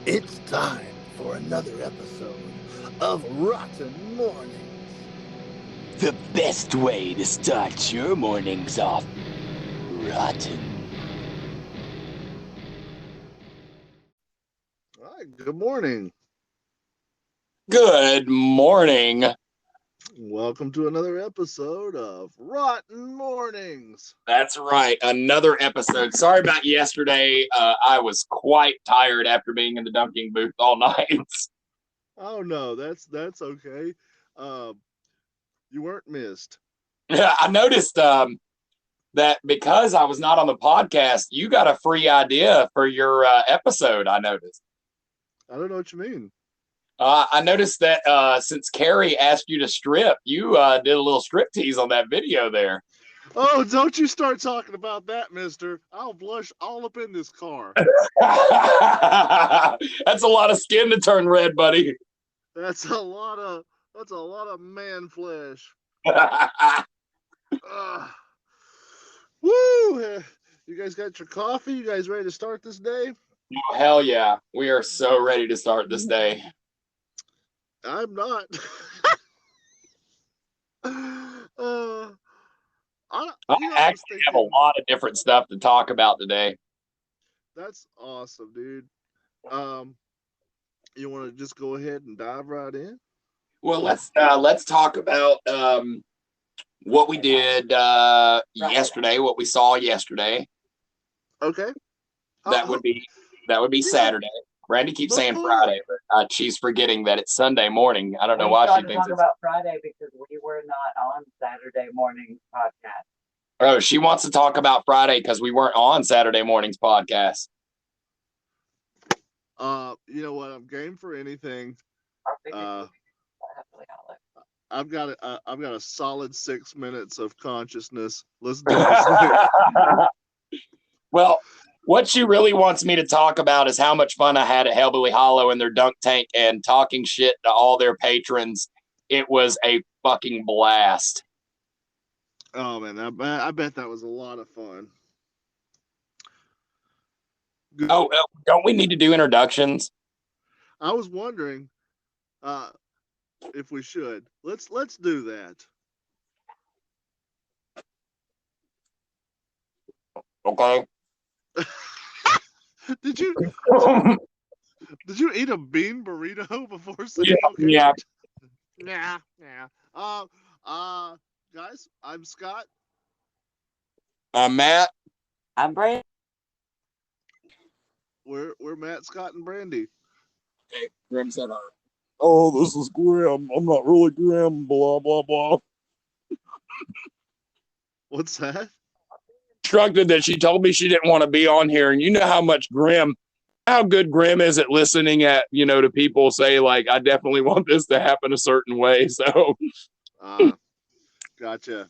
It's time for another episode of Rotten Mournings. The best way to start your mornings off rotten. All right, good morning. Good morning. Welcome to another episode of Rotten Mournings. That's right, another episode. Sorry about yesterday. I was quite tired after being in the dunking booth all night. Oh no, that's okay. You weren't missed. I noticed that because I was not on the podcast, you got a free idea for your episode. I noticed. I don't know what you mean. I noticed that since Carrie asked you to strip, you did a little strip tease on that video there. Oh, don't you start talking about that, mister. I'll blush all up in this car. That's a lot of skin to turn red, buddy. That's a lot of man flesh. Woo! You guys got your coffee? You guys ready to start this day? Oh, hell yeah. We are so ready to start this day. I'm not. I actually have a lot of different stuff to talk about today. That's awesome, dude. You want to just go ahead and dive right in? Well, let's talk about what we did yesterday, what we saw yesterday. Okay. That would be Saturday. Brandy keeps saying Friday, but she's forgetting that it's Sunday morning. I don't know why she thinks it's about Friday because we were not on Saturday morning podcast. Oh, she wants to talk about Friday because we weren't on Saturday morning's podcast. You know what? I'm game for anything. I've got a solid 6 minutes of consciousness. Let's do this. Well, what she really wants me to talk about is how much fun I had at Hellbilly Hollow in their dunk tank and talking shit to all their patrons. It was a fucking blast. Oh, man, I bet that was a lot of fun. Oh, don't we need to do introductions? I was wondering if we should. Let's do that. Okay. Did you eat a bean burrito before saying okay? Yeah. Guys, I'm Scott. I'm Matt. I'm Brandy. We're Matt, Scott, and Brandy. Okay, Grim said oh, this is Graham. I'm not really Graham, blah, blah, blah. What's that? Instructed that she told me she didn't want to be on here. And you know how good Grim is at listening to people say, like, I definitely want this to happen a certain way. So. Gotcha.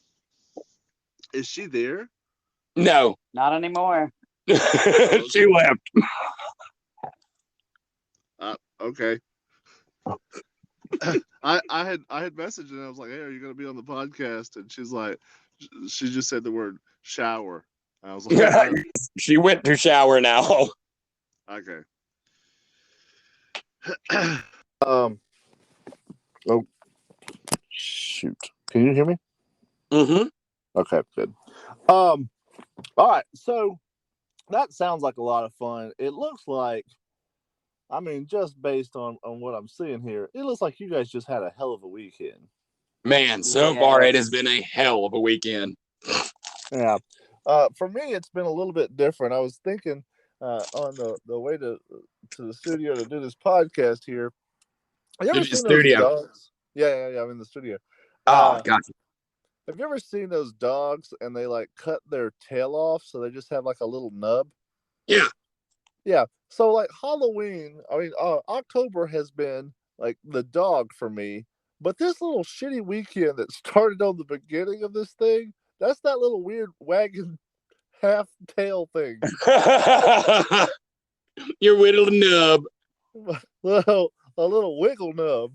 Is she there? No. Not anymore. She left. Okay. I had messaged and I was like, hey, are you gonna be on the podcast? And she's like, she just said the word shower. I was like, she went to shower now. Okay. Oh, shoot. Can you hear me? Mm-hmm. Okay, good. All right, so that sounds like a lot of fun. It looks like, I mean, just based on what I'm seeing here, it looks like you guys just had a hell of a weekend. Man, so far it has been a hell of a weekend. Yeah. For me, it's been a little bit different. I was thinking on the way to the studio to do this podcast here. Have you ever seen those dogs? Yeah, I'm in the studio. Oh, gotcha. Have you ever seen those dogs and they like cut their tail off so they just have like a little nub? Yeah. Yeah. So like Halloween, I mean, October has been like the dog for me. But this little shitty weekend that started on the beginning of this thing, that's that little weird wagging half tail thing. Your little nub. A little wiggle nub.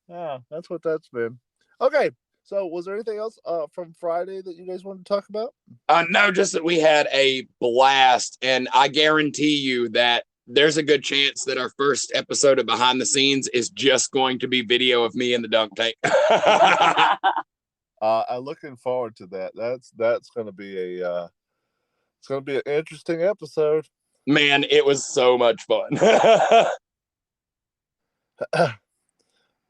Yeah, that's what that's been. Okay, so was there anything else from Friday that you guys wanted to talk about? No, just that we had a blast, and I guarantee you that there's a good chance that our first episode of Behind the Scenes is just going to be video of me in the dunk tank. I'm looking forward to that. That's going to be it's going to be an interesting episode. Man, it was so much fun.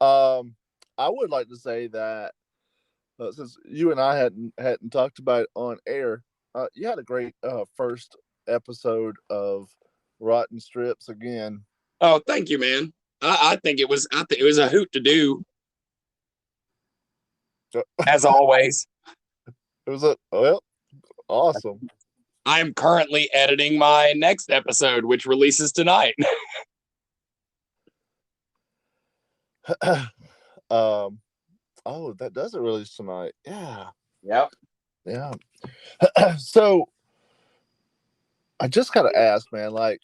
I would like to say that since you and I hadn't talked about it on air, you had a great first episode of Rotten Strips again. Oh, thank you, man. I think it was a hoot to do. As always. It was awesome. I am currently editing my next episode, which releases tonight. That doesn't release tonight. Yeah. Yep. Yeah. So I just gotta ask, man, like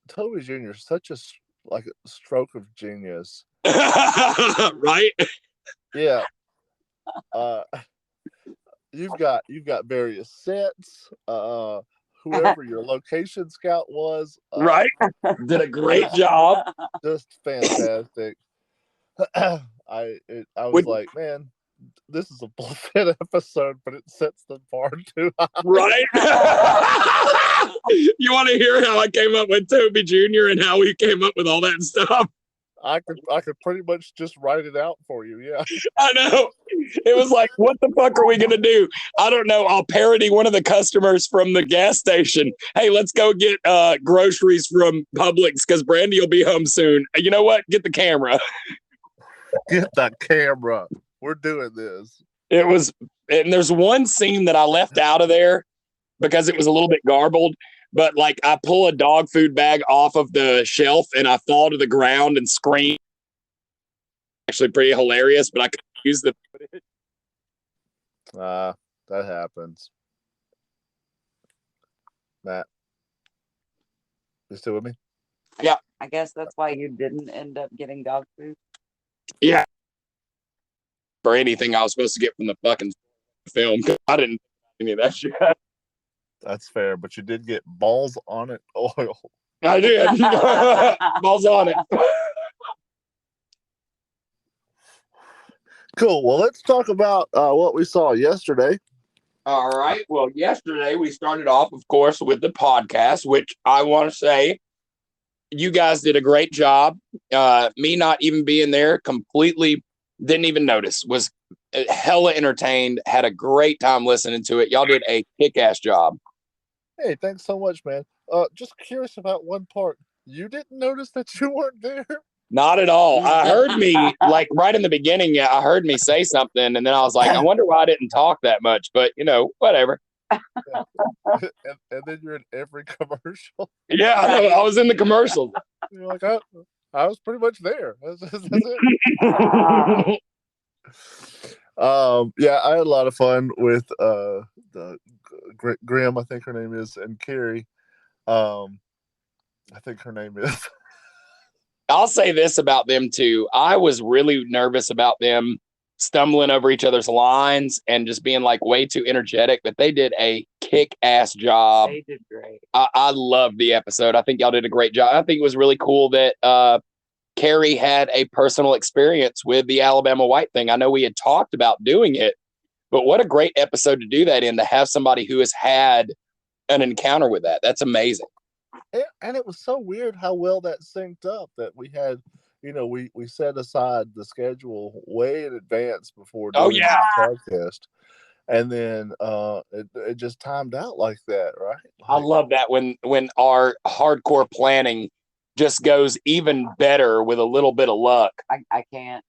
Toby Jr. is such a stroke of genius. Right? Yeah. You've got various sets. Whoever your location scout was, right? Did a great job. Just fantastic. I was like, man, this is a bullshit episode, but it sets the bar too high. Right? You want to hear how I came up with Toby Jr. and how we came up with all that stuff? I could pretty much just write it out for you. Yeah. I know. It was like, what the fuck are we going to do? I don't know. I'll parody one of the customers from the gas station. Hey, let's go get groceries from Publix because Brandy will be home soon. You know what? Get the camera. Get the camera. We're doing this. It was, and there's one scene that I left out of there because it was a little bit garbled. But like I pull a dog food bag off of the shelf and I fall to the ground and scream. Actually pretty hilarious, but I could use the footage. That happens. Matt, you still with me? Yeah. I guess that's why you didn't end up getting dog food. Yeah. For anything I was supposed to get from the fucking film. I didn't any of that shit. That's fair, but you did get balls on it oil. I did. Balls on it. Cool. Well, let's talk about what we saw yesterday. All right. Well, yesterday we started off, of course, with the podcast, which I want to say you guys did a great job. Me not even being there, completely didn't even notice. Was hella entertained. Had a great time listening to it. Y'all did a kick-ass job. Hey, thanks so much, man. Just curious about one part. You didn't notice that you weren't there? Not at all. I heard me, like right in the beginning, I heard me say something, and then I was like, I wonder why I didn't talk that much, but whatever. Yeah. and then you're in every commercial. Yeah, I was in the commercials. You're like, I was pretty much there. That's it. Yeah, I had a lot of fun with the Grim, I think her name is, and Carrie. I think her name is. I'll say this about them too. I was really nervous about them stumbling over each other's lines and just being like way too energetic, but they did a kick-ass job. They did great. I loved the episode. I think y'all did a great job. I think it was really cool that Carrie had a personal experience with the Alabama White thing. I know we had talked about doing it, but what a great episode to do that in, to have somebody who has had an encounter with that. That's amazing. And it was so weird how well that synced up, that we had, we set aside the schedule way in advance before doing the podcast. And then it just timed out like that, right? I love that when our hardcore planning just goes even better with a little bit of luck. I can't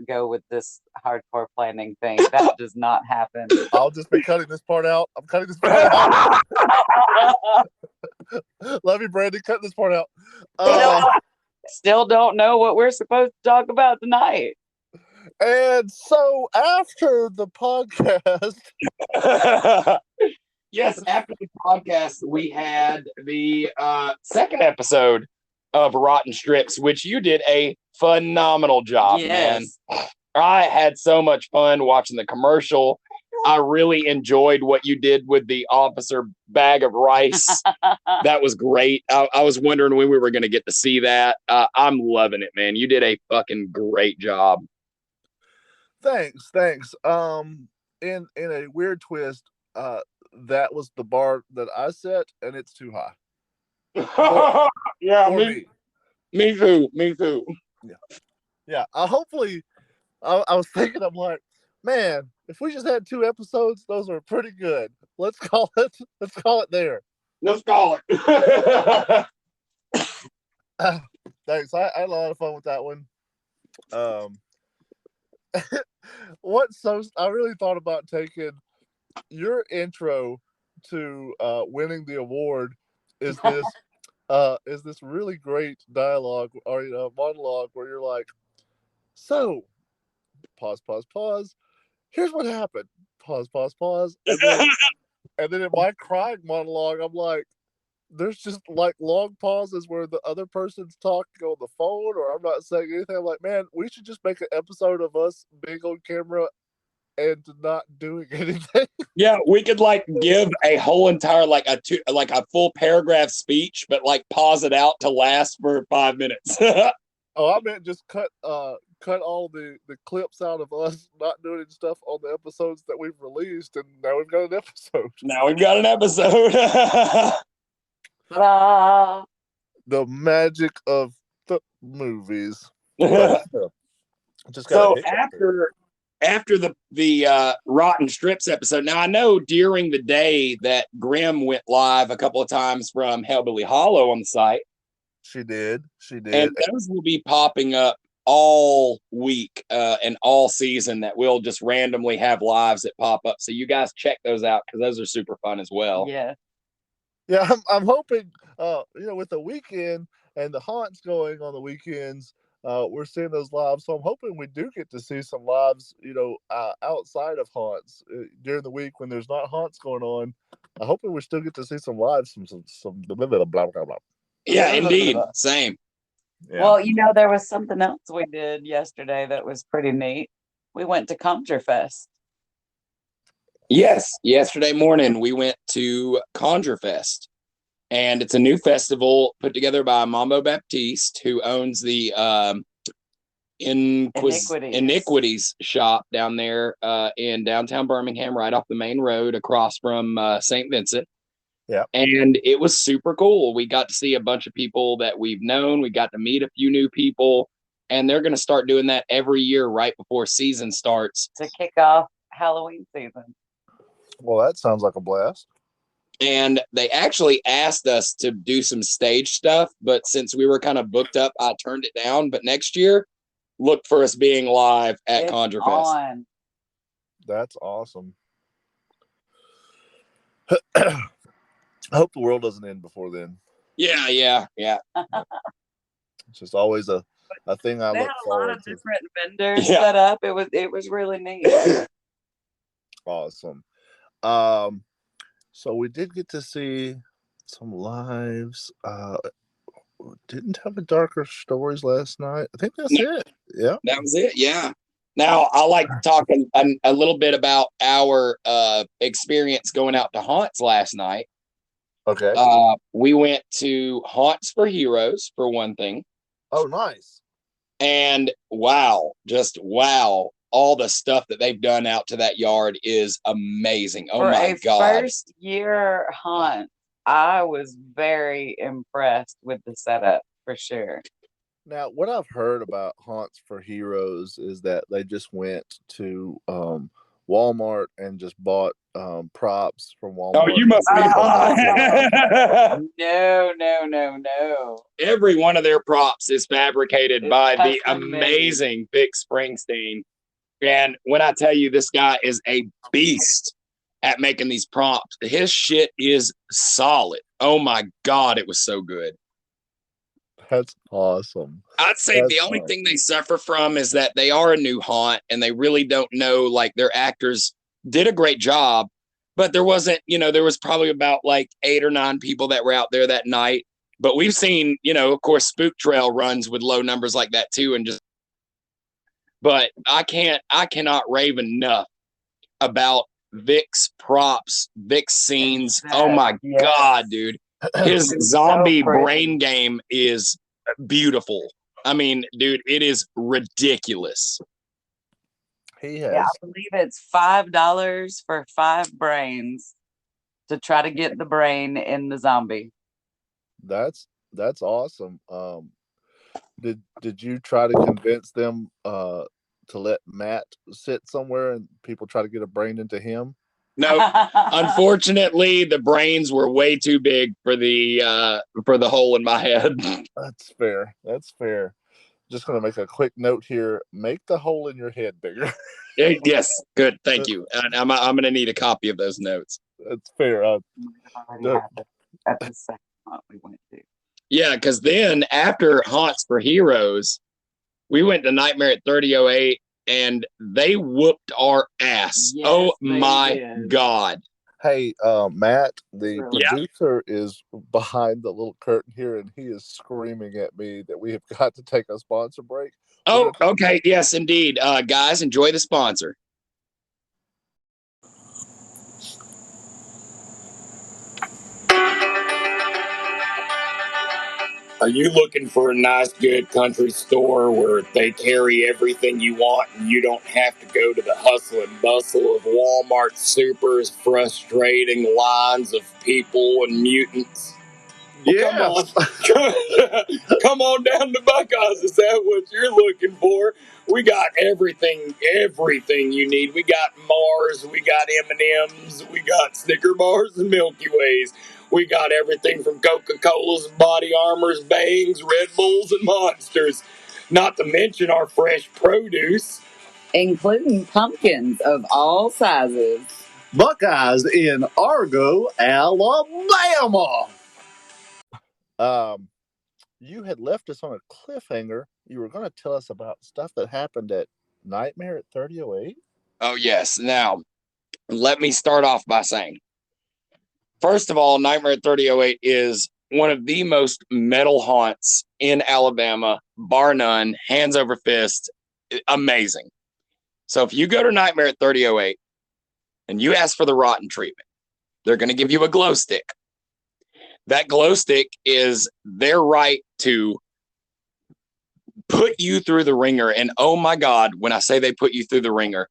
go with this hardcore planning thing. That does not happen. I'll just be cutting this part out. I'm cutting this part out. Love you, Brandy. Cut this part out. Still don't know what we're supposed to talk about tonight. And so after the podcast. Yes, after the podcast, we had the second episode of Rotten Strips, which you did a phenomenal job, man. I had so much fun watching the commercial. I really enjoyed what you did with the officer bag of rice. That was great. I was wondering when we were going to get to see that. I'm loving it, man. You did a fucking great job. Thanks. In a weird twist, that was the bar that I set, and it's too high. Yeah, For me too. Yeah. Hopefully, I was thinking, I'm like, man, if we just had 2 episodes, those are pretty good. Let's call it there. Let's call it. Thanks. I had a lot of fun with that one. I really thought about taking your intro to winning the award is this really great dialogue or monologue where you're like, so pause. Here's what happened. Pause. And then in my crying monologue, I'm like, there's just like long pauses where the other person's talking on the phone or I'm not saying anything. I'm like, man, we should just make an episode of us being on camera and not doing anything. Yeah, we could like give a whole entire like a full paragraph speech, but like pause it out to last for 5 minutes. Oh, I meant just cut all the clips out of us not doing any stuff on the episodes that we've released, and now we've got an episode. The magic of the movies. Just so after the Rotten Strips episode, now I know during the day that Grimm went live a couple of times from Hellbilly Hollow on the site. She did. And those will be popping up all week and all season that we'll just randomly have lives that pop up. So you guys check those out because those are super fun as well. Yeah. Yeah, I'm hoping, with the weekend and the haunts going on the weekends, we're seeing those lives. So I'm hoping we do get to see some lives, outside of haunts during the week when there's not haunts going on. I'm hoping we still get to see some lives, some blah, blah, blah, blah. Yeah, indeed. Same. Yeah. Well, there was something else we did yesterday that was pretty neat. We went to ConjureFest. Yes, yesterday morning we went to ConjureFest, and it's a new festival put together by Mambo Baptiste, who owns the Iniquities shop down there in downtown Birmingham, right off the main road across from St. Vincent. Yeah. And it was super cool. We got to see a bunch of people that we've known. We got to meet a few new people, and they're going to start doing that every year right before season starts. To kick off Halloween season. Well, that sounds like a blast. And they actually asked us to do some stage stuff, but since we were kind of booked up, I turned it down. But next year, look for us being live at ConjureFest. That's awesome. I hope the world doesn't end before then. Yeah. It's just always a thing I look forward to. They had a lot of different vendors set up. It was really neat. Awesome. So we did get to see some lives. Didn't have a darker stories last night. I think that's it. Yeah. That was it. Yeah. Now I like to talk a little bit about our experience going out to haunts last night. Okay. We went to Haunts for Heroes for one thing. Oh, nice. And wow, all the stuff that they've done out to that yard is amazing. Oh my God. First year haunt, I was very impressed with the setup for sure. Now, what I've heard about Haunts for Heroes is that they just went to Walmart and just bought props from Walmart. Oh, you must be lying. No. Every one of their props is fabricated by the amazing Vic Springsteen. And when I tell you this guy is a beast at making these props, his shit is solid. Oh my God, it was so good. That's awesome. I'd say the only thing they suffer from is that they are a new haunt and they really don't know, like their actors did a great job, but there wasn't, there was probably about like 8 or 9 people that were out there that night. But we've seen, of course, Spook Trail runs with low numbers like that too. But I cannot rave enough about Vic's props, Vic's scenes. Oh my Yes. God, dude. His zombie so pretty. brain game is beautiful. I mean, dude, it is ridiculous. He Yeah, has. I believe it's $5 for 5 brains to try to get the brain in the zombie. That's awesome. Did you try to convince them to let Matt sit somewhere and people try to get a brain into him? No, unfortunately, the brains were way too big for the hole in my head. That's fair. That's fair. Just gonna make a quick note here. Make the hole in your head bigger. Yes, good, thank you. And I'm gonna need a copy of those notes. That's fair. Already happened at the second haunt we went to. Yeah, because then after Haunts for Heroes, we went to Nightmare at 3008, and they whooped our ass. Yes, Oh they my did. God. Hey, Matt, the Really? producer is behind the little curtain here, and he is screaming at me that we have got to take a sponsor break. Oh, okay. Yes, indeed. Guys, enjoy the sponsor. Are you looking for a nice, good country store where they carry everything you want and you don't have to go to the hustle and bustle of Walmart Super's frustrating lines of people and mutants? Yes. Come on down to Buckeyes. Is that what you're looking for? We got everything you need. We got Mars, we got M&Ms, we got Snicker bars and Milky Ways. We got everything from Coca-Colas, Body Armors, Bangs, Red Bulls, and Monsters. Not to mention our fresh produce, including pumpkins of all sizes. Buckeyes in Argo, Alabama. You had left us on a cliffhanger. You were going to tell us about stuff that happened at Nightmare at 3008. Oh, yes. Now, let me start off by saying, first of all, Nightmare at 3008 is one of the most metal haunts in Alabama, bar none, hands over fist, amazing. So if you go to Nightmare at 3008 and you ask for the ROTN treatment, they're going to give you a glow stick. That glow stick is their right to put you through the ringer. And oh my God, when I say they put you through the ringer,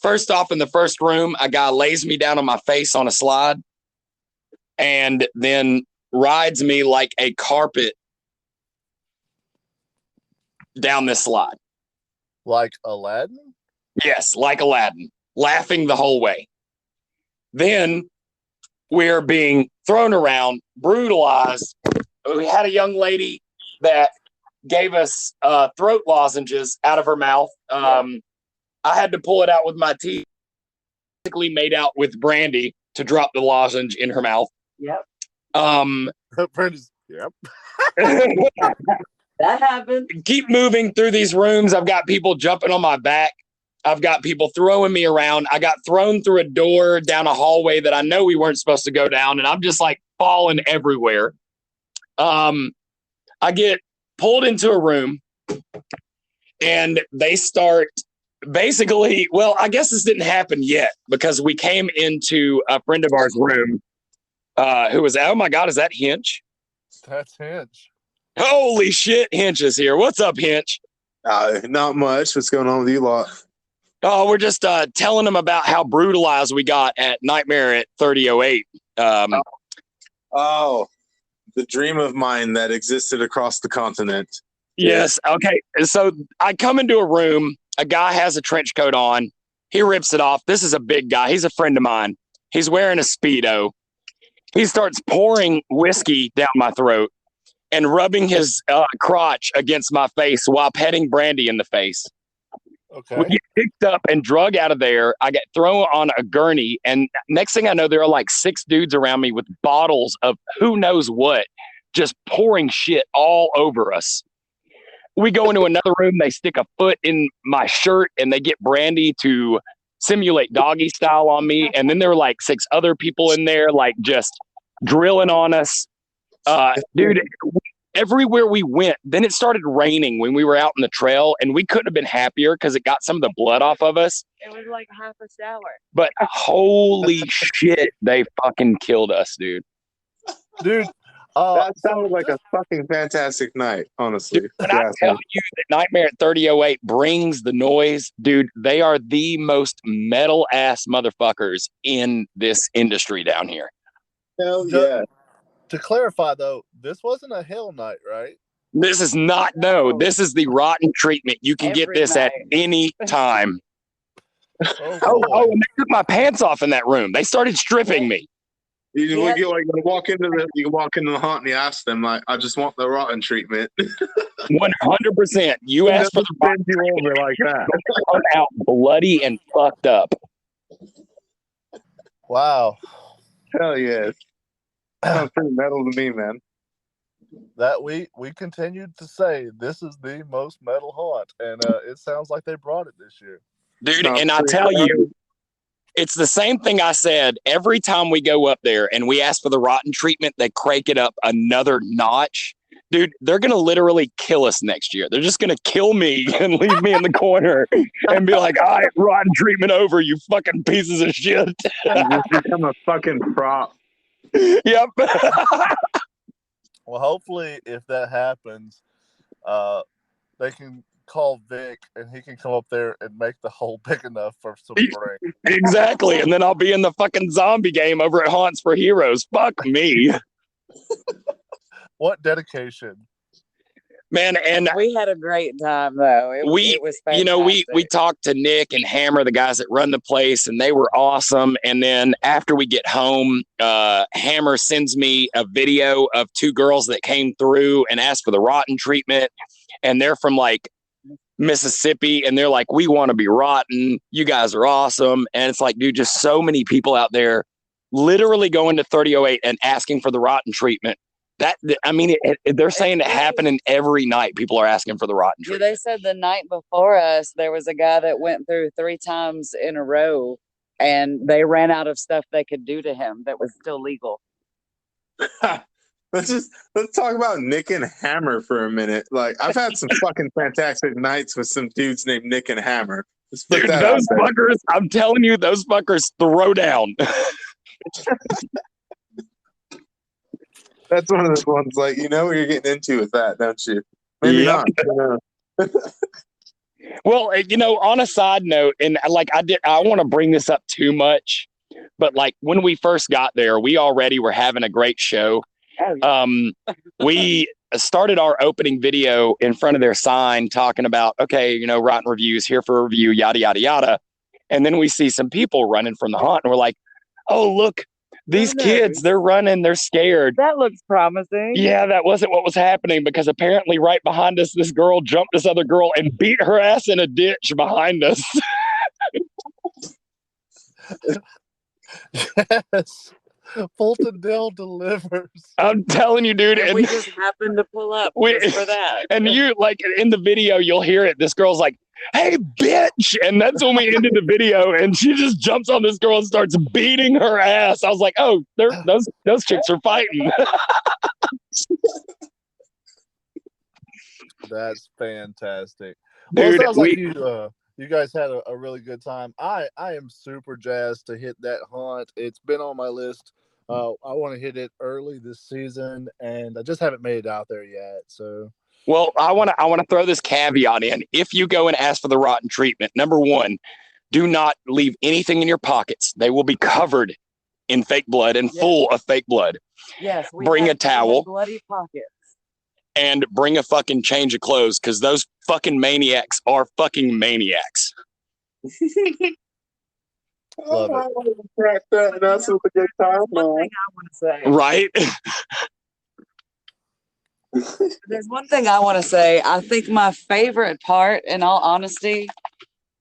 first off, in the first room, a guy lays me down on my face on a slide and then rides me like a carpet down this slide. Like Aladdin? Yes, like Aladdin, laughing the whole way. Then we're being thrown around, brutalized. We had a young lady that gave us throat lozenges out of her mouth. I had to pull it out with my teeth. Basically made out with Brandy to drop the lozenge in her mouth. Yep. Yep. That happened. Keep moving through these rooms. I've got people jumping on my back. I've got people throwing me around. I got thrown through a door down a hallway that I know we weren't supposed to go down, and I'm just like falling everywhere. I get pulled into a room, and they start basically, well, I guess this didn't happen yet because we came into a friend of ours' room who was, oh my God, is that Hench? That's Hench. Holy shit, Hench is here. What's up, Hench? Not much. What's going on with you lot? Oh, we're just telling them about how brutalized we got at Nightmare at 3008. Oh, the dream of mine that existed across the continent. Yes. Okay. So I come into a room. A guy has a trench coat on. He rips it off. This is a big guy. He's a friend of mine. He's wearing a Speedo. He starts pouring whiskey down my throat and rubbing his crotch against my face while petting Brandy in the face. Okay. We get picked up and drug out of there. I get thrown on a gurney, and next thing I know, there are like 6 dudes around me with bottles of who knows what, just pouring shit all over us. We go into another room. They stick a foot in my shirt, and they get Brandy to simulate doggy style on me. And then there are like 6 other people in there, like just drilling on us. Dude, everywhere we went, then it started raining when we were out in the trail, and we couldn't have been happier because it got some of the blood off of us. It was like half a shower. But holy shit, they fucking killed us, dude. Dude, That so sounded like a fucking fantastic night, honestly. Dude, when I tell you that Nightmare at 3008 brings the noise, dude, they are the most metal ass motherfuckers in this industry down here. Hell yeah. to clarify though, this wasn't a hell night, right? This is not, no, this is the rotten treatment. You can get Every this at night. any time. Oh, Oh, and they took my pants off in that room. They started stripping me. You Yeah. like, you walk into the haunt and you ask them like, I just want the rotten treatment. 100%. You asked for the bend you over like that. come out bloody and fucked up. wow. Hell yeah. Sounds pretty metal to me, man. That we continued to say this is the most metal haunt, and it sounds like they brought it this year. Dude, No, and I tell you, it's the same thing I said every time we go up there and we ask for the rotten treatment, they crank it up another notch. Dude, they're going to literally kill us next year. They're just going to kill me and leave me in the corner and be like, all right, rotten treatment over, you fucking pieces of shit. You just become a fucking prop. Yep. Well, hopefully, if that happens, they can call Vic and he can come up there and make the hole big enough for some brain. Exactly. And then I'll be in the fucking zombie game over at Haunts for Heroes. Fuck me. What dedication. Man, and We had a great time though. It was fantastic. you know, we talked to Nick and Hammer, the guys that run the place, and they were awesome. And then after we get home, Hammer sends me a video of two girls that came through and asked for the rotten treatment. And they're from like Mississippi, and they're like, we want to be rotten. You guys are awesome. And it's like, dude, just so many people out there literally going to 3008 and asking for the rotten treatment. That, I mean, they're saying it happening every night. People are asking for the rotten Yeah, treatment. they said the night before us, there was a guy that went through 3 times in a row, and they ran out of stuff they could do to him that was still legal. Let's talk about Nick and Hammer for a minute. Like, I've had some fucking fantastic nights with some dudes named Nick and Hammer. Let's put Dude, that those out there. fuckers, I'm telling you, those fuckers throw down. That's one of those ones, like, you know what you're getting into with that, don't you? Maybe Yep. not. You know. Well, you know, on a side note, and like I want to bring this up too much, but like when we first got there, we already were having a great show. We started our opening video in front of their sign talking about, okay, you know, rotten reviews, here for a review, yada, yada, yada. And then we see some people running from the haunt, and we're like, oh, look, these kids, they're running, they're scared. That looks promising. Yeah, that wasn't what was happening, because apparently right behind us, this girl jumped this other girl and beat her ass in a ditch behind us. Yes. Fulton Dell delivers. I'm telling you, dude. And we just happened to pull up just for that. And you, like, in the video, you'll hear it. This girl's like, hey, bitch. And that's when we ended the video. And she just jumps on this girl and starts beating her ass. I was like, oh, those chicks are fighting. That's fantastic. Dude, Well, it sounds like you guys had a really good time. I am super jazzed to hit that haunt. It's been on my list. I want to hit it early this season, and I just haven't made it out there yet. So, well, I want to throw this caveat in. If you go and ask for the rotten treatment, number one, do not leave anything in your pockets. They will be covered in fake blood and full of fake blood. Yes, we Bring had a towel. bloody pockets. And bring a fucking change of clothes, because those fucking maniacs are fucking maniacs. Love it. Crack that, and that's a good time, One man. thing I want to say. Right? There's one thing I want to say. I think my favorite part, in all honesty,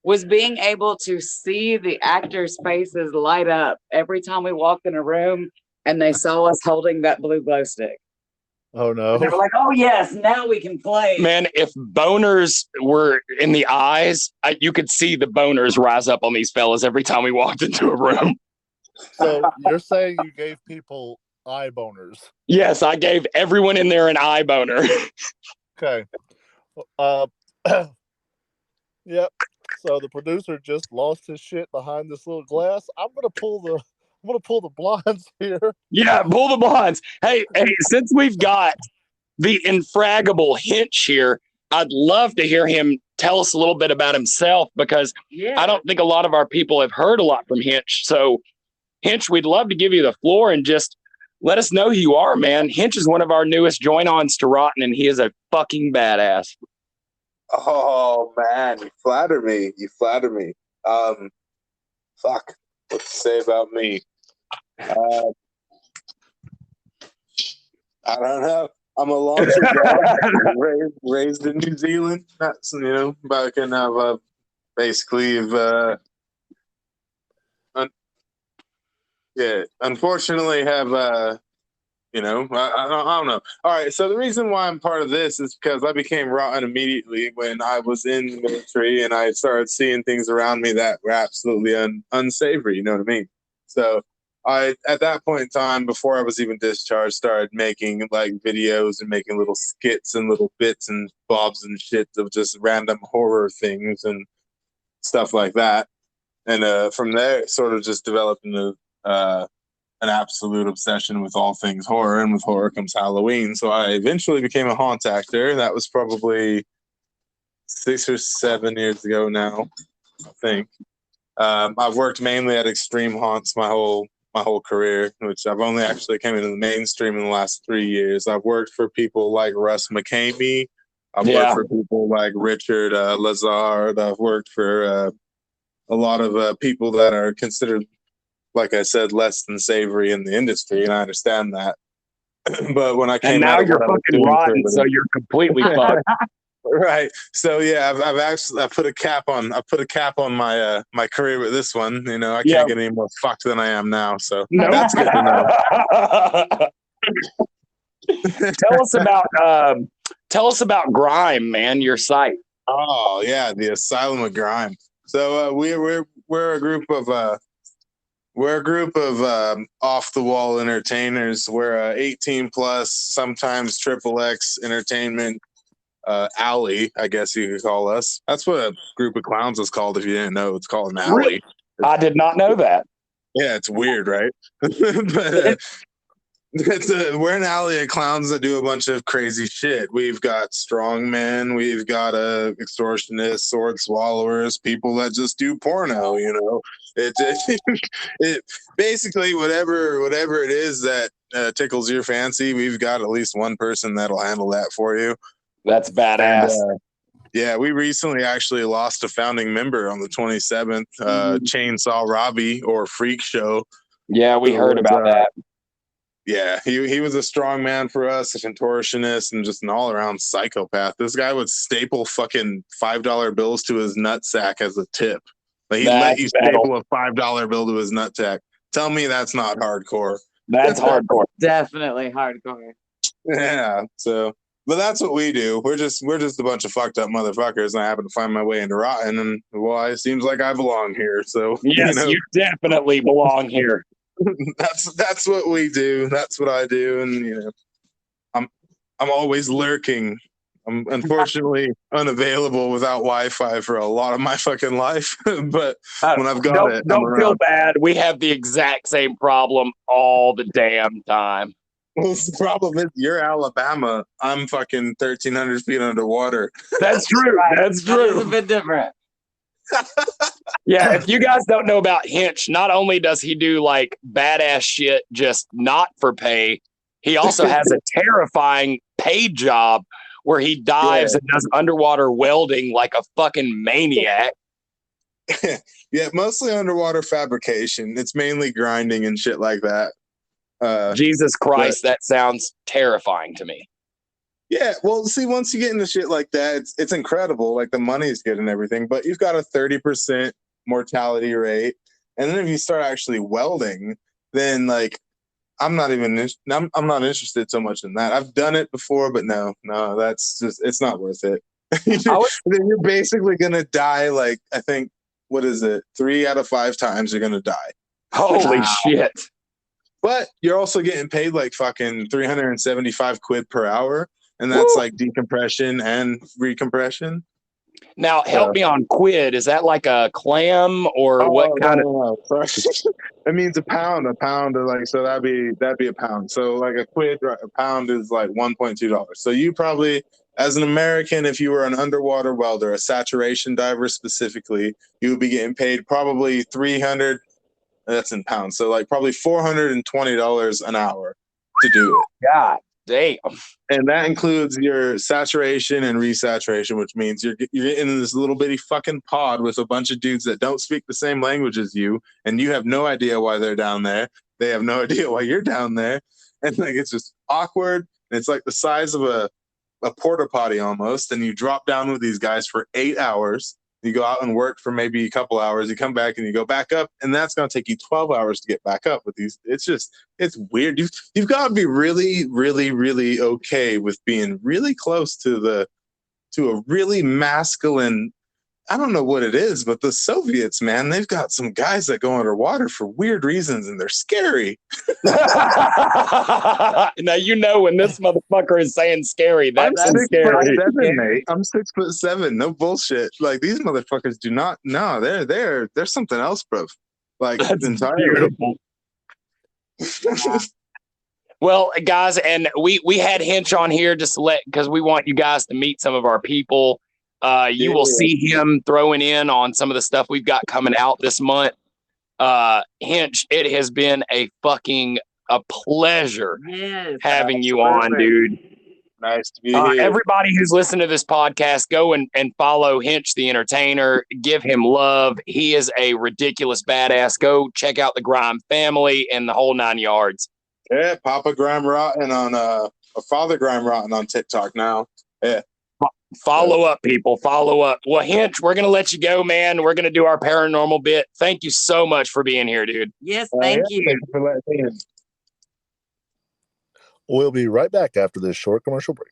was being able to see the actors' faces light up every time we walked in a room and they saw us holding that blue glow stick. Oh no. They were like, oh yes, now we can play. Man, if boners were in the eyes, you could see the boners rise up on these fellas every time we walked into a room. So you're saying you gave people eye boners. Yes, I gave everyone in there an eye boner. Okay. Yep. So the producer just lost his shit behind this little glass. I'm gonna pull the blinds here. Yeah, pull the blinds. Hey, since we've got the infraggable Hench here, I'd love to hear him tell us a little bit about himself, because I don't think a lot of our people have heard a lot from Hench. So, Hench, we'd love to give you the floor and just let us know who you are, man. Hench is one of our newest join-ons to ROTN, and he is a fucking badass. Oh man, you flatter me. You flatter me. Fuck. What to say about me? I don't know. I'm a launcher dog, raised in New Zealand. That's back in basically unfortunately have I don't know. All right, so the reason why I'm part of this is because I became rotten immediately when I was in the military, and I started seeing things around me that were absolutely unsavory. You know what I mean? So I, at that point in time, before I was even discharged, started making like videos and making little skits and little bits and bobs and shit of just random horror things and stuff like that. And from there, it sort of just developed into an absolute obsession with all things horror, and with horror comes Halloween. So I eventually became a haunt actor. That was probably 6 or 7 years ago now, I think. I've worked mainly at extreme haunts my whole career, which I've only actually came into the mainstream in the last 3 years. I've worked for people like Russ McCamey. I've worked for people like Richard Lazard. I've worked for a lot of people that are considered, like I said, less than savory in the industry, and I understand that. But when I came and now out of you're what I was fucking doing rotten, so you're completely fucked. right. So yeah, I put a cap on my my career with this one. I can't get any more fucked than I am now. So that's good to know. Tell us about Grime, man. Your site. Oh yeah, the Asylum of Grime. So we're a group of off the wall entertainers. We're 18 plus, sometimes XXX entertainment. Alley, I guess you could call us. That's what a group of clowns is called. If you didn't know, it's called an alley. Really? I did not know that. Yeah, it's weird, right? But we're an alley of clowns that do a bunch of crazy shit. We've got strongmen, we've got extortionists, sword swallowers, people that just do porno. It basically whatever it is that tickles your fancy. We've got at least one person that'll handle that for you. That's badass. And, yeah, we recently actually lost a founding member on the 27th, Chainsaw Robbie, or Freak Show. Yeah, we heard about that. Yeah, he was a strong man for us, a contortionist, and just an all-around psychopath. This guy would staple fucking $5 bills to his nutsack as a tip. Like, he let you staple a $5 bill to his nutsack. Tell me that's not hardcore. That's hardcore. Definitely hardcore. Yeah, so... But that's what we do. We're just a bunch of fucked up motherfuckers, and I happen to find my way into ROTN, and well, it seems like I belong here. So yes, you definitely belong here. That's what we do. That's what I do, and I'm always lurking. I'm unfortunately unavailable without Wi-Fi for a lot of my fucking life, but when I've got it, don't feel bad. We have the exact same problem all the damn time. Well, the problem is you're Alabama. I'm fucking 1,300 feet underwater. That's true. That's true. It's a bit different. Yeah, if you guys don't know about Hench, not only does he do like badass shit just not for pay, he also has a terrifying paid job where he dives and does underwater welding like a fucking maniac. Yeah, mostly underwater fabrication. It's mainly grinding and shit like that. Jesus Christ, that sounds terrifying to me. Yeah, well, see, once you get into shit like that, it's incredible. Like, the money's good and everything, but you've got a 30% mortality rate. And then if you start actually welding, then like I'm not interested so much in that. I've done it before, but no, that's just, it's not worth it. You're basically gonna die. Like, I think, what is it? 3 out of 5 times you're gonna die. Holy shit. But you're also getting paid like fucking 375 quid per hour, and that's like decompression and recompression. Now, help me on quid. Is that like a clam or what kind of? No. Sorry. It means a pound. A pound is like, so that'd be a pound. So like a quid, a pound is like $1.2. So you probably, as an American, if you were an underwater welder, a saturation diver specifically, you would be getting paid probably 300. That's in pounds. So like probably $420 an hour to do it. God damn. And that includes your saturation and resaturation, which means you're in this little bitty fucking pod with a bunch of dudes that don't speak the same language as you, and you have no idea why they're down there. They have no idea why you're down there. And like it's just awkward. And it's like the size of a porta potty almost. And you drop down with these guys for 8 hours. You go out and work for maybe a couple hours. You come back and you go back up, and that's going to take you 12 hours to get back up with these. It's weird. You've got to be really, really, really okay with being really close to a really masculine. I don't know what it is, but the Soviets, man, they've got some guys that go underwater for weird reasons, and they're scary. Now you know when this motherfucker is saying scary, that's I'm scary. 6'7", mate. I'm 6'7". No bullshit. Like these motherfuckers do not. No, they're something else, bro. Like That's entirely. beautiful. Well, guys, and we had Hench on here just to because we want you guys to meet some of our people. You will see him throwing in on some of the stuff we've got coming out this month. Hench, it has been a pleasure having you on, dude. Nice to be here. Everybody who's listening to this podcast, go and follow Hench the Entertainer. Give him love. He is a ridiculous badass. Go check out the Grime family and the whole 9 yards. Yeah, Papa Grime Rotten on Father Grime Rotten on TikTok now. Yeah. Follow up, people. Follow up. Well, Hench, we're going to let you go, man. We're going to do our paranormal bit. Thank you so much for being here, dude. Yes, thank you. Thank you for letting me in. We'll be right back after this short commercial break.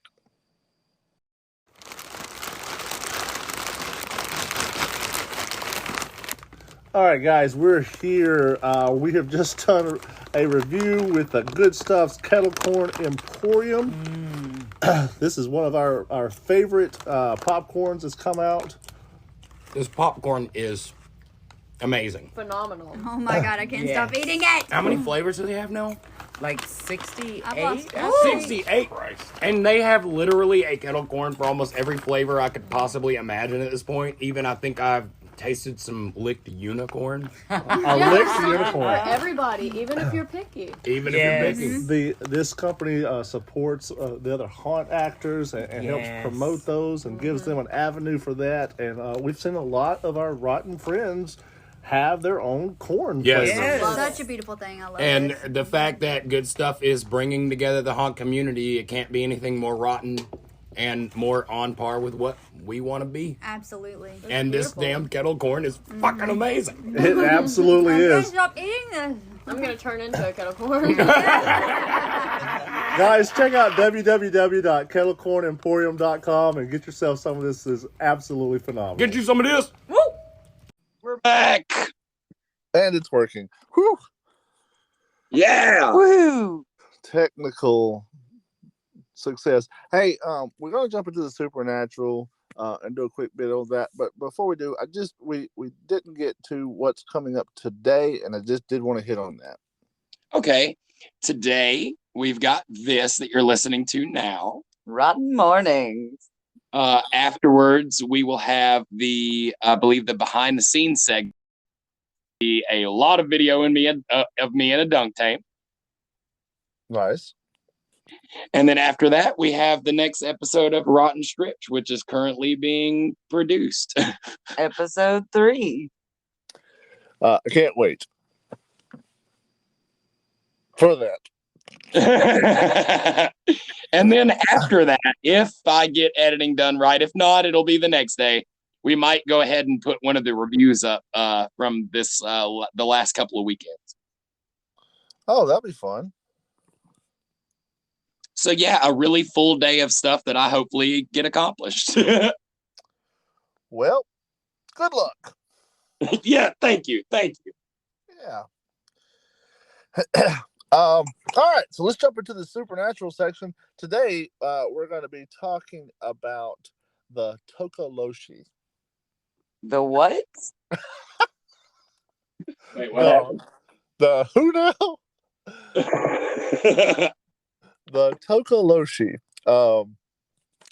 All right, guys, we're here. We have just done a review with the Good Stuff's Kettle Corn Emporium. This is one of our favorite popcorns that's come out. This popcorn is amazing. Phenomenal. Oh my god, I can't stop eating it. How many flavors do they have now? Like 68? I've lost count. 68. And they have literally a kettle corn for almost every flavor I could possibly imagine at this point. Even I think I've tasted some licked unicorn. A licked unicorn. Everybody, even if you're picky. Even if you're picky. This company supports the other haunt actors and helps promote those and gives them an avenue for that. And we've seen a lot of our rotten friends have their own corn flavors. It's such a beautiful thing. I love And it. the fact that Good Stuff is bringing together the haunt community, it can't be anything more rotten and more on par with what we want to be. Absolutely. And this damn kettle corn is fucking amazing. It absolutely I can't is. stop eating this. I'm going to turn into a kettle corn. Guys, check out www.kettlecornemporium.com and get yourself some of this. Is absolutely phenomenal. Get you some of this. Woo! We're back. And it's working. Whew. Yeah. Woo! Technical success. Hey, we're gonna jump into the supernatural and do a quick bit on that. But before we do, we didn't get to what's coming up today, and I just did want to hit on that. Okay. Today, we've got this that you're listening to now. Rotten Mournings. Afterwards, we will have I believe the behind the scenes segment. Be a lot of video of me in a dunk tank. Nice. And then after that, we have the next episode of Rotten Stripped, which is currently being produced. Episode 3. I can't wait for that. And then after that, if I get editing done right, if not, it'll be the next day. We might go ahead and put one of the reviews up from this the last couple of weekends. Oh, that'll be fun. So yeah, a really full day of stuff that I hopefully get accomplished. Well, good luck. Yeah, thank you. Yeah. All right, so let's jump into the supernatural section. Today, we're going to be talking about the Tikoloshe. The what? Wait, what happened? The who now? The Tikoloshe.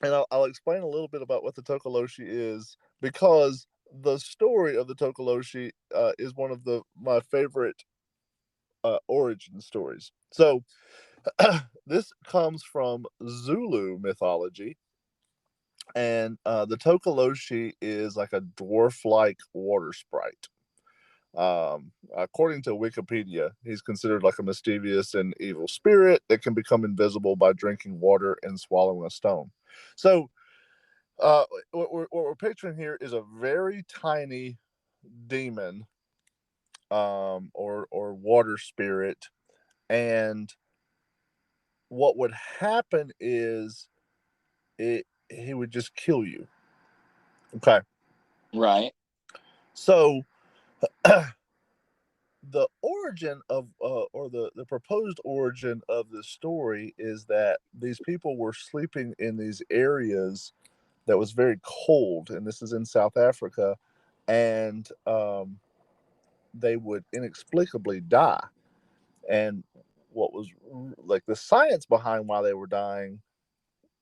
And I'll explain a little bit about what the Tikoloshe is, because the story of the Tikoloshe is one of my favorite origin stories. So this comes from Zulu mythology, and the Tikoloshe is like a dwarf-like water sprite. According to Wikipedia, he's considered like a mischievous and evil spirit that can become invisible by drinking water and swallowing a stone. So what we're picturing here is a very tiny demon, or water spirit, and what would happen is he would just kill you. Okay. Right. So the origin of or the proposed origin of the story is that these people were sleeping in these areas that was very cold, and this is in South Africa, and they would inexplicably die. And what was like the science behind why they were dying,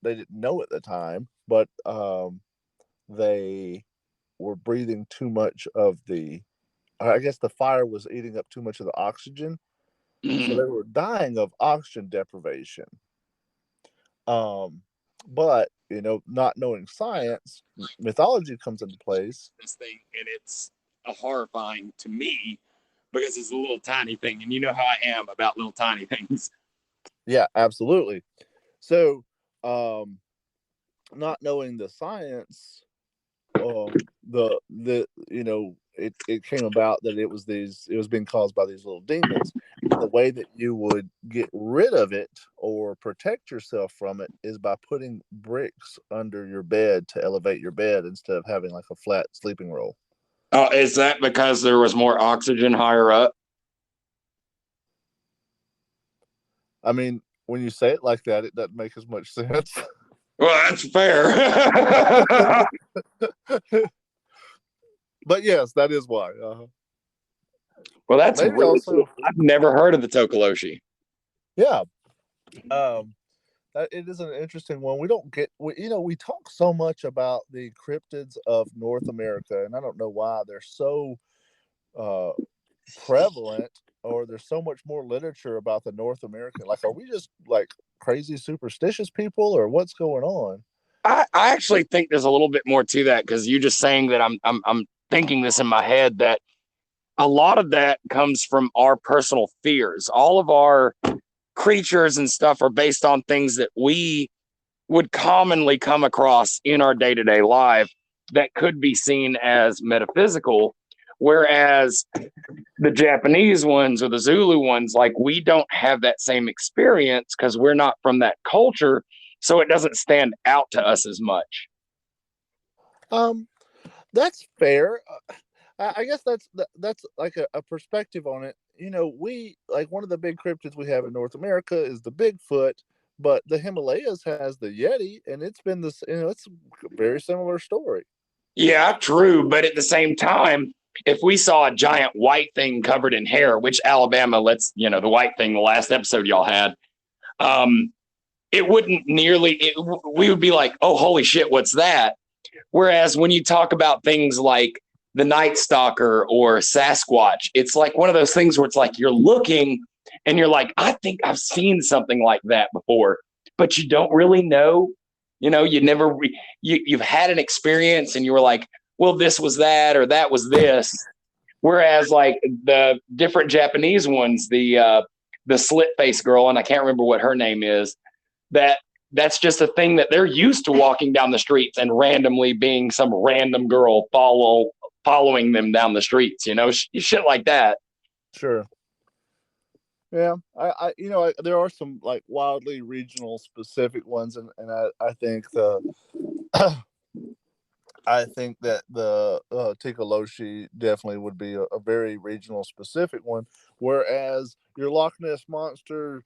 they didn't know at the time, but they were breathing too much of I guess the fire was eating up too much of the oxygen. So they were dying of oxygen deprivation. But not knowing science, mythology comes into place. This thing, and it's horrifying to me because it's a little tiny thing, and you know how I am about little tiny things. Yeah, absolutely. So, not knowing the science, it came about that it was being caused by these little demons. And the way that you would get rid of it or protect yourself from it is by putting bricks under your bed to elevate your bed instead of having like a flat sleeping roll. Oh, is that because there was more oxygen higher up? I mean, when you say it like that, it doesn't make as much sense. Well, that's fair. But yes, that is why. Well, that's Maybe really also cool. I've never heard of the Tikoloshe. Yeah. It is an interesting one. We don't get, we talk so much about the cryptids of North America, and I don't know why they're so prevalent, or there's so much more literature about the North American. Like, are we just like crazy superstitious people, or what's going on? I actually think there's a little bit more to that, because you just saying that I'm thinking this in my head, that a lot of that comes from our personal fears. All of our creatures and stuff are based on things that we would commonly come across in our day-to-day life that could be seen as metaphysical, whereas the Japanese ones or the Zulu ones, like, we don't have that same experience because we're not from that culture, so it doesn't stand out to us as much. That's fair. I guess that's like a perspective on it. We, like, one of the big cryptids we have in North America is the Bigfoot, but the Himalayas has the Yeti, and it's been this, it's a very similar story. Yeah, true. But at the same time, if we saw a giant white thing covered in hair, which Alabama, the white thing, the last episode y'all had, it wouldn't we would be like, oh, holy shit, what's that? Whereas when you talk about things like the Night Stalker or Sasquatch, it's like one of those things where it's like you're looking and you're like, I think I've seen something like that before, but you don't really know. You never you've had an experience and you were like, well, this was that or that was this. Whereas like the different Japanese ones, the slit face girl, and I can't remember what her name is, that's just a thing that they're used to, walking down the streets and randomly being some random girl following them down the streets, shit like that. Sure. Yeah, there are some like wildly regional specific ones, and I think I think that the Tikoloshe definitely would be a very regional specific one. Whereas your Loch Ness Monster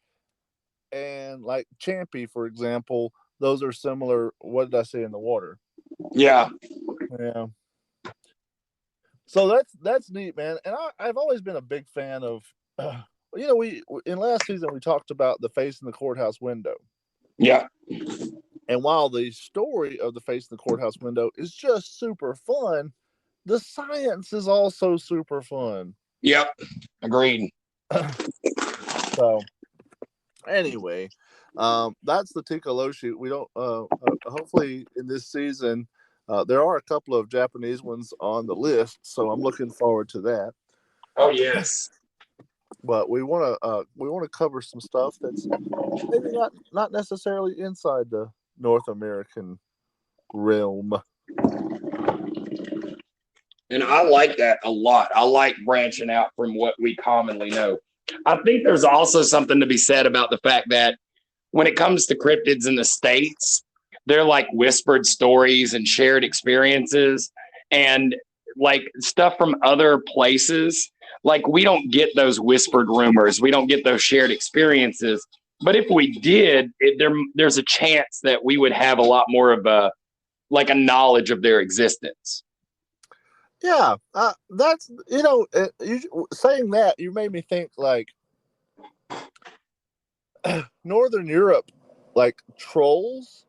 and like Champy, for example, those are similar. What did I say in the water? Yeah. Yeah. So that's neat, man. And I've always been a big fan of, we in last season we talked about the face in the courthouse window. Yeah. And while the story of the face in the courthouse window is just super fun, the science is also super fun. Yep. Agreed. So anyway, that's the Tikoloshe. We don't. Hopefully, in this season, there are a couple of Japanese ones on the list, so I'm looking forward to that. Oh yes. But we want to cover some stuff that's maybe not necessarily inside the North American realm. And I like that a lot. I like branching out from what we commonly know. I think there's also something to be said about the fact that when it comes to cryptids in the States, they're like whispered stories and shared experiences and like stuff from other places. Like we don't get those whispered rumors. We don't get those shared experiences. But if we did, there's a chance that we would have a lot more of a knowledge of their existence. Yeah, that's saying that you made me think like Northern Europe, like trolls,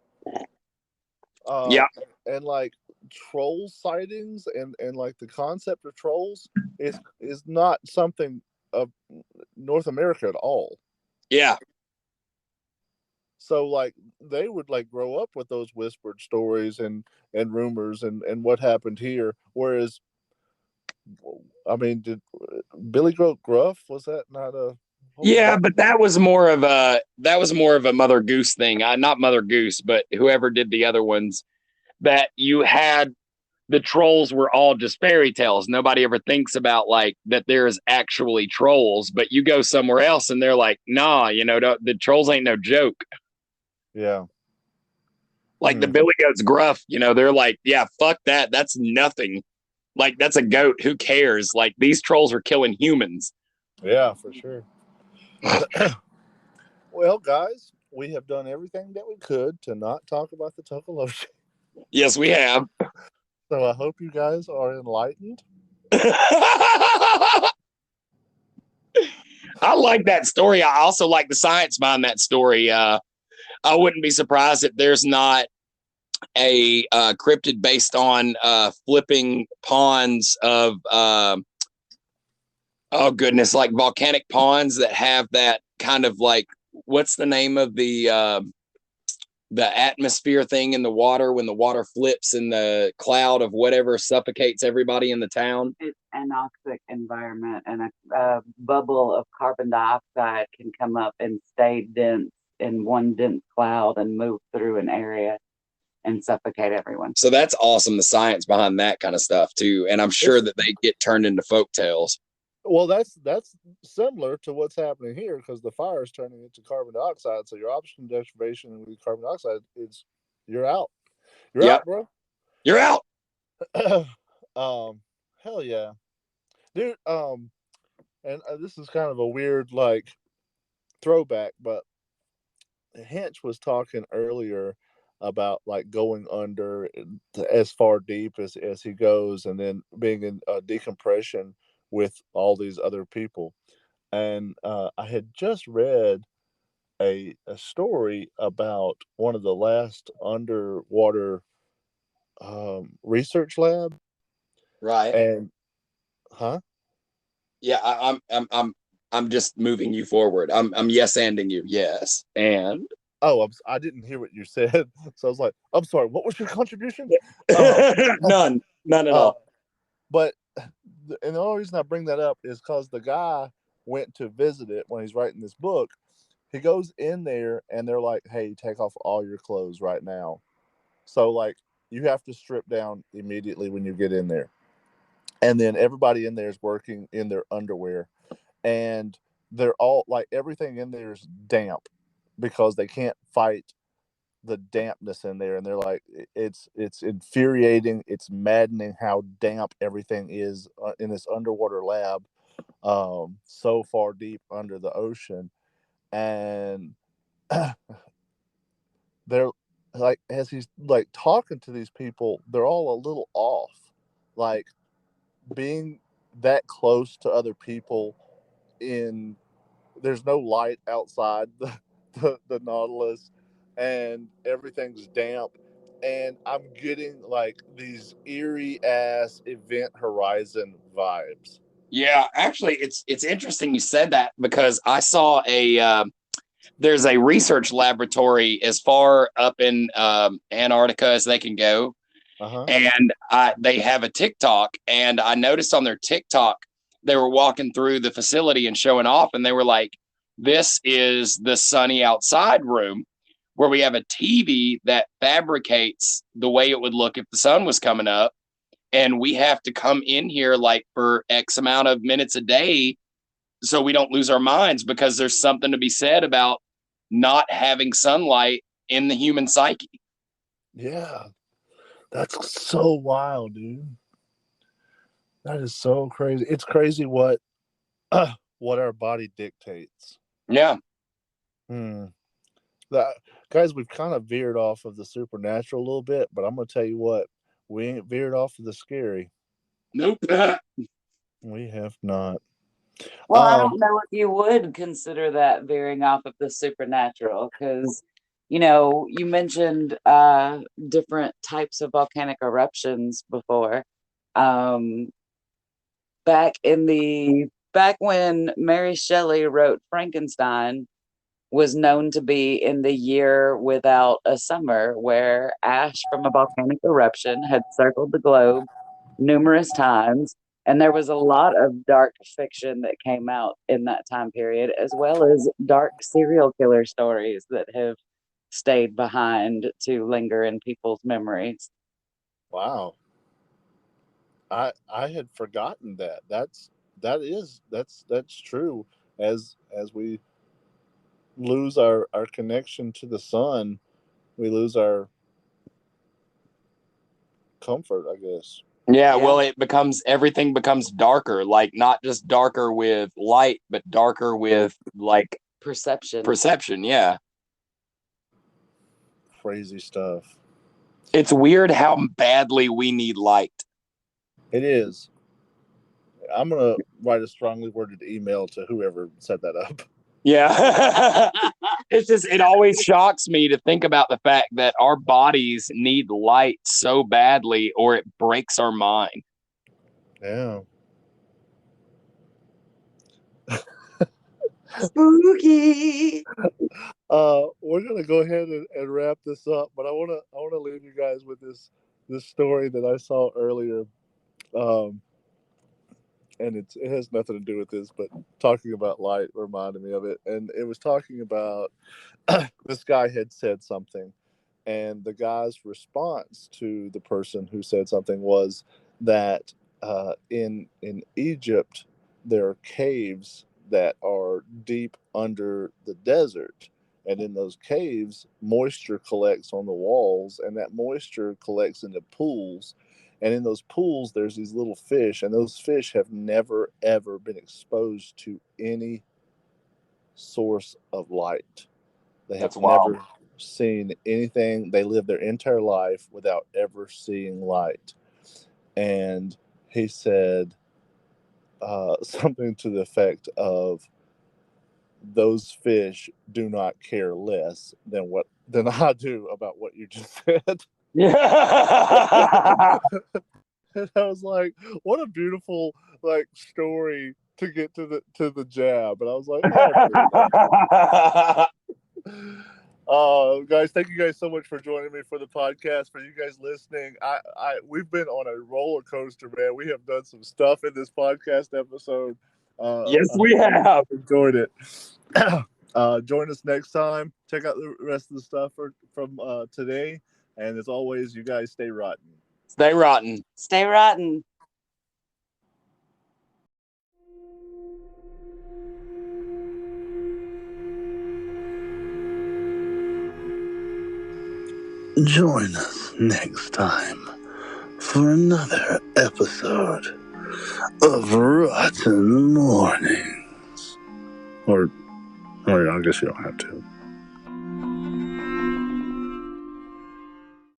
Yeah. and like troll sightings and like the concept of trolls is not something of North America at all. Yeah. So like they would like grow up with those whispered stories and rumors and what happened here. Whereas, I mean, did Billy Goat Gruff, was that not a? Yeah, but that was more of a Mother Goose thing. Not Mother Goose, but whoever did the other ones. That you had the trolls were all just fairy tales. Nobody ever thinks about like that there's actually trolls. But you go somewhere else and they're like, nah, the trolls ain't no joke. Yeah. Like the Billy Goat's Gruff, they're like, yeah, fuck that. That's nothing. Like that's a goat. Who cares? Like these trolls are killing humans. Yeah, for sure. Well, guys, we have done everything that we could to not talk about the Tikoloshe. Yes, we have. So I hope you guys are enlightened. I like that story. I also like the science behind that story. I wouldn't be surprised if there's not a cryptid based on flipping ponds of oh goodness, like volcanic ponds that have that kind of like, what's the name of the atmosphere thing in the water when the water flips and the cloud of whatever suffocates everybody in the town? It's anoxic environment, and a bubble of carbon dioxide can come up and stay dense in one dense cloud and move through an area and suffocate everyone. So that's awesome, the science behind that kind of stuff too. And I'm sure that they get turned into folk tales. Well, that's similar to what's happening here because the fire is turning into carbon dioxide. So your oxygen deprivation with carbon dioxide is you're out. You're out, bro. You're out. Hell yeah, dude. And this is kind of a weird like throwback, but Hench was talking earlier about like going under as far deep as he goes, and then being in decompression with all these other people. And I had just read a story about one of the last underwater research lab. Right. And yeah, I'm just moving you forward. I'm yes-anding you. Yes. And I didn't hear what you said. So I was like, I'm sorry, what was your contribution? None at all. But and the only reason I bring that up is because the guy went to visit it when he's writing this book. He goes in there and they're like, hey, take off all your clothes right now. So like you have to strip down immediately when you get in there. And then everybody in there is working in their underwear. And they're all like, everything in there is damp because they can't fight the dampness in there. And they're like, it's infuriating. It's maddening how damp everything is in this underwater lab. so far deep under the ocean, and they're like, as he's like talking to these people, they're all a little off, like being that close to other people. In There's no light outside the Nautilus, and everything's damp, and I'm getting like these eerie ass Event Horizon vibes. Yeah, actually, it's interesting you said that, because I saw there's a research laboratory as far up in Antarctica as they can go, and they have a TikTok, and I noticed on their TikTok they were walking through the facility and showing off, and they were like, "This is the sunny outside room, where we have a TV that fabricates the way it would look if the sun was coming up." And we have to come in here like for X amount of minutes a day so we don't lose our minds, because there's something to be said about not having sunlight in the human psyche. Yeah, that's so wild, dude. That is so crazy. It's crazy what our body dictates. Yeah. Guys, we've kind of veered off of the supernatural a little bit, but I'm going to tell you what, we ain't veered off of the scary. Nope. We have not. Well, I don't know if you would consider that veering off of the supernatural, because, you mentioned different types of volcanic eruptions before. Back when Mary Shelley wrote Frankenstein, was known to be in the year without a summer, where ash from a volcanic eruption had circled the globe numerous times. And there was a lot of dark fiction that came out in that time period, as well as dark serial killer stories that have stayed behind to linger in people's memories. Wow. I had forgotten that. That's true. As we lose our connection to the sun, we lose our comfort, I guess. Yeah, well, everything becomes darker, like not just darker with light, but darker with like perception. Yeah. Crazy stuff. It's weird how badly we need light. It is. I'm going to write a strongly worded email to whoever set that up. Yeah. It always shocks me to think about the fact that our bodies need light so badly, or it breaks our mind. Yeah. Spooky. We're gonna go ahead and wrap this up, but I wanna leave you guys with this story that I saw earlier. And it has nothing to do with this, but talking about light reminded me of it. And it was talking about this guy had said something, and the guy's response to the person who said something was that in Egypt there are caves that are deep under the desert, and in those caves moisture collects on the walls, and that moisture collects into pools. And in those pools, there's these little fish, and those fish have never, ever been exposed to any source of light. They have never seen anything. They live their entire life without ever seeing light. And he said something to the effect of, those fish do not care less than I do about what you just said. Yeah. And I was like, what a beautiful story to get to the jab. And I was like, guys, thank you guys so much for joining me for the podcast. For you guys listening, we've been on a roller coaster, man. We have done some stuff in this podcast episode. Yes, we have enjoyed it. Join us next time. Check out the rest of the stuff from today. And as always, you guys stay rotten. Stay rotten. Stay rotten. Join us next time for another episode of Rotten Mournings. Or I guess you don't have to.